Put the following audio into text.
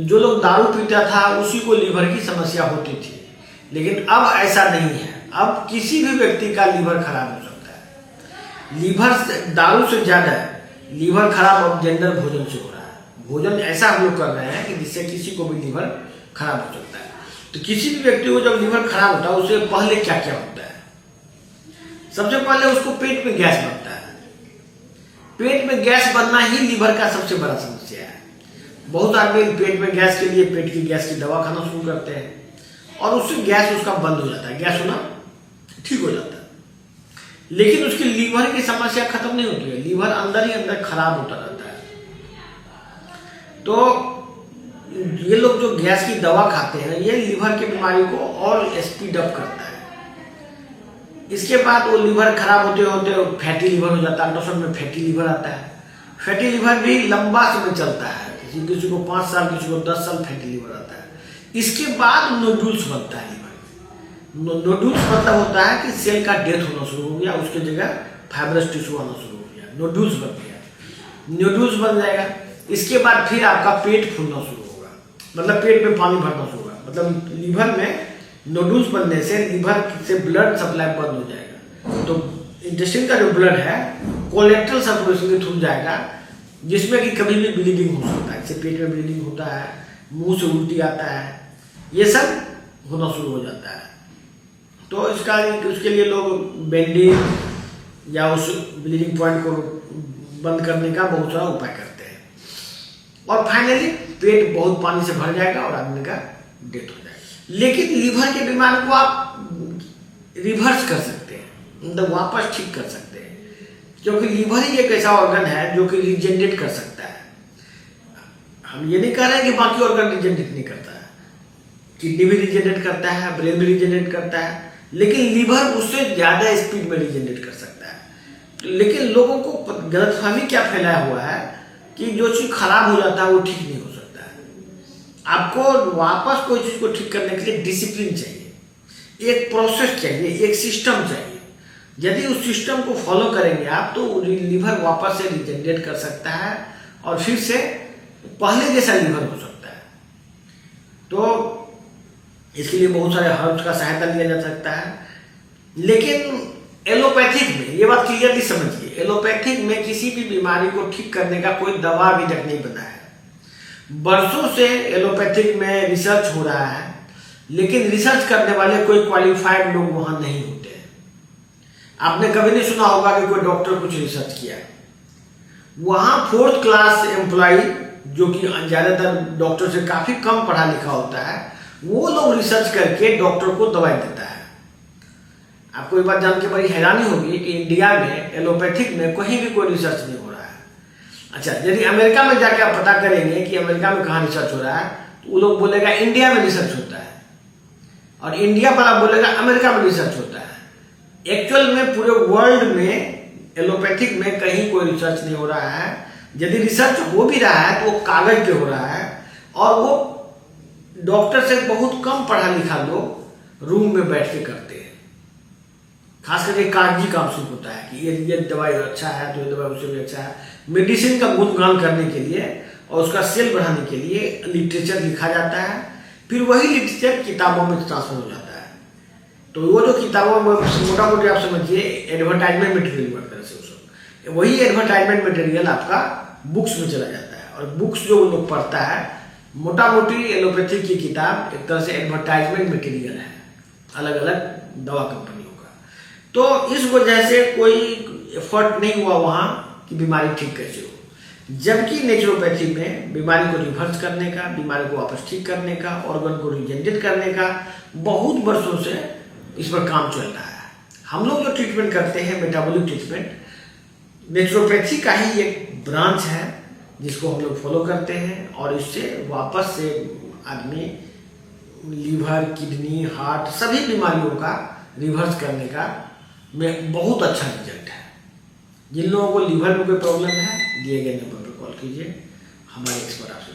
जो लोग दारू पीता था उसी को लीवर की समस्या होती थी, लेकिन अब ऐसा नहीं है। अब किसी भी व्यक्ति का लीवर खराब हो सकता है। लीवर से, दारू से ज्यादा लीवर खराब अब जेंडर भोजन से हो रहा है। भोजन ऐसा हम लोग कर रहे हैं कि जिससे किसी को भी लीवर खराब हो सकता है। तो किसी भी व्यक्ति को जब लीवर खराब होता है उससे पहले क्या क्या होता है? सबसे पहले उसको पेट में गैस बनता है। पेट में गैस बनना ही लीवर का सबसे बड़ा समस्या है। बहुत आदमी पेट में गैस के लिए पेट की गैस की दवा खाना शुरू करते हैं और उससे गैस उसका बंद हो जाता है, गैस होना ठीक हो जाता है। लेकिन उसकी लीवर की समस्या खत्म नहीं होती है, लीवर अंदर ही अंदर खराब होता रहता है। तो ये लोग जो गैस की दवा खाते हैं ये लीवर की बीमारी को और स्पीड अप करता है। इसके बाद वो लीवर खराब होते होते फैटी लीवर हो जाता है। अल्ट्रासाउंड में फैटी लीवर आता है। फैटी लीवर भी लंबा समय चलता है, किसी को 5 साल, किसी को 10 साल फैटी लीवर आता है। इसके बाद नोडुल्स बनता है लीवर। नोडुल्स मतलब होता है कि सेल का डेथ होना शुरू हो गया, उसके जगह फाइब्रस टिश्यू आना शुरू हो गया, नोडुल्स बन गया। नोडुल्स बन जाएगा, इसके बाद फिर आपका पेट फूलना शुरू होगा, मतलब पेट में पानी भरना शुरू होगा। मतलब लीवर में नोडुल्स बनने से लीवर से ब्लड सप्लाई बंद हो जाएगा। तो इंटेस्टाइन का जो ब्लड है कोलेट्रल सर्कुलेशन के थ्रू जाएगा, जिसमें कि कभी भी ब्लीडिंग हो सकता है। जैसे पेट में ब्लीडिंग होता है, मुंह से उल्टी आता है, ये सब होना शुरू हो जाता है। तो उसके लिए लोग बैंडेज या उस ब्लीडिंग पॉइंट को बंद करने का बहुत सारा उपाय करते हैं। और फाइनली पेट बहुत पानी से भर जाएगा और आदमी का डेथ हो जाएगा। लेकिन लीवर की बीमारी को आप रिवर्स कर सकते हैं, मतलब वापस ठीक कर सकते हैं, क्योंकि लीवर ही एक ऐसा ऑर्गन है जो कि रिजेनरेट कर सकता है। हम ये नहीं कह रहे हैं कि बाकी ऑर्गन रिजेनरेट नहीं करता है। किडनी भी रिजेनरेट करता है, ब्रेन भी रिजेनरेट करता है, लेकिन लीवर उससे ज्यादा स्पीड में रिजेनरेट कर सकता है। लेकिन लोगों को गलतफहमी क्या फैलाया हुआ है कि जो चीज खराब हो जाता है वो ठीक नहीं हो सकता है। आपको वापस कोई चीज को ठीक करने के लिए डिसिप्लिन चाहिए, एक प्रोसेस चाहिए, एक सिस्टम चाहिए। यदि उस सिस्टम को फॉलो करेंगे आप तो लीवर वापस से रिजेनरेट कर सकता है और फिर से पहले जैसा लीवर हो सकता है। तो इसके लिए बहुत सारे हर्ब्स का सहायता लिया जा सकता है। लेकिन एलोपैथिक में ये बात क्लियरली समझिए, एलोपैथिक में किसी भी बीमारी को ठीक करने का कोई दवा अभी तक नहीं बना है। बरसों से एलोपैथिक में रिसर्च हो रहा है, लेकिन रिसर्च करने वाले कोई क्वालिफाइड लोग वहां नहीं होते। आपने कभी नहीं सुना होगा कि कोई डॉक्टर कुछ रिसर्च किया। वहां 4th क्लास एम्प्लॉय जो कि ज्यादातर डॉक्टर से काफी कम पढ़ा लिखा होता है, वो लोग रिसर्च करके डॉक्टर को दवाई देता है। आपको ये बात जान के बड़ी हैरानी होगी कि इंडिया में एलोपैथिक में कहीं भी कोई रिसर्च नहीं हो रहा है। अच्छा, यदि अमेरिका में जाके आप पता करेंगे कि अमेरिका में कहाँ रिसर्च हो रहा है, तो वो लोग बोलेगा इंडिया में रिसर्च होता है, और इंडिया वाला बोलेगा अमेरिका में रिसर्च होता है। एक्चुअल में पूरे वर्ल्ड में एलोपैथिक में कहीं कोई रिसर्च नहीं हो रहा है। यदि रिसर्च हो भी रहा है तो वो कागज पे हो रहा है, और वो डॉक्टर से बहुत कम पढ़ा लिखा लोग रूम में बैठ के करते हैं। खास करके कागजी काम शुरू होता है कि ये दवाई अच्छा है तो ये दवाई उससे भी अच्छा है। मेडिसिन का गुणगान करने के लिए और उसका सेल बढ़ाने के लिए लिटरेचर लिखा जाता है, फिर वही लिटरेचर किताबों में ट्रांसफर हो जाता है। तो वो जो किताबों में मोटा मोटी आप समझिए एडवर्टाइजमेंट मटेरियल बनता है, वही एडवर्टाइजमेंट मटेरियल आपका बुक्स में चला जाता है। और बुक्स जो लोग पढ़ता है, मोटा मोटी एलोपैथिक की किताब एक तरह से एडवर्टाइजमेंट मटेरियल है अलग अलग दवा कंपनियों का। तो इस वजह से कोई एफर्ट नहीं हुआ वहां कि बीमारी ठीक कैसे हो। जबकि नेचुरोपैथी में बीमारी को रिवर्स करने का, बीमारी को वापस ठीक करने का, ऑर्गन को रिजेनरेट करने का बहुत वर्षों से इस पर काम चल रहा है। हम लोग जो ट्रीटमेंट करते हैं मेटाबॉलिक ट्रीटमेंट, नेचुरोपैथी का ही एक ब्रांच है जिसको हम लोग फॉलो करते हैं, और इससे वापस से आदमी लीवर, किडनी, हार्ट सभी बीमारियों का रिवर्स करने का में बहुत अच्छा रिजल्ट है। जिन लोगों को लीवर में कोई प्रॉब्लम है, दिए गए नंबर पर कॉल कीजिए, हमारे एक्सपर्ट आपसे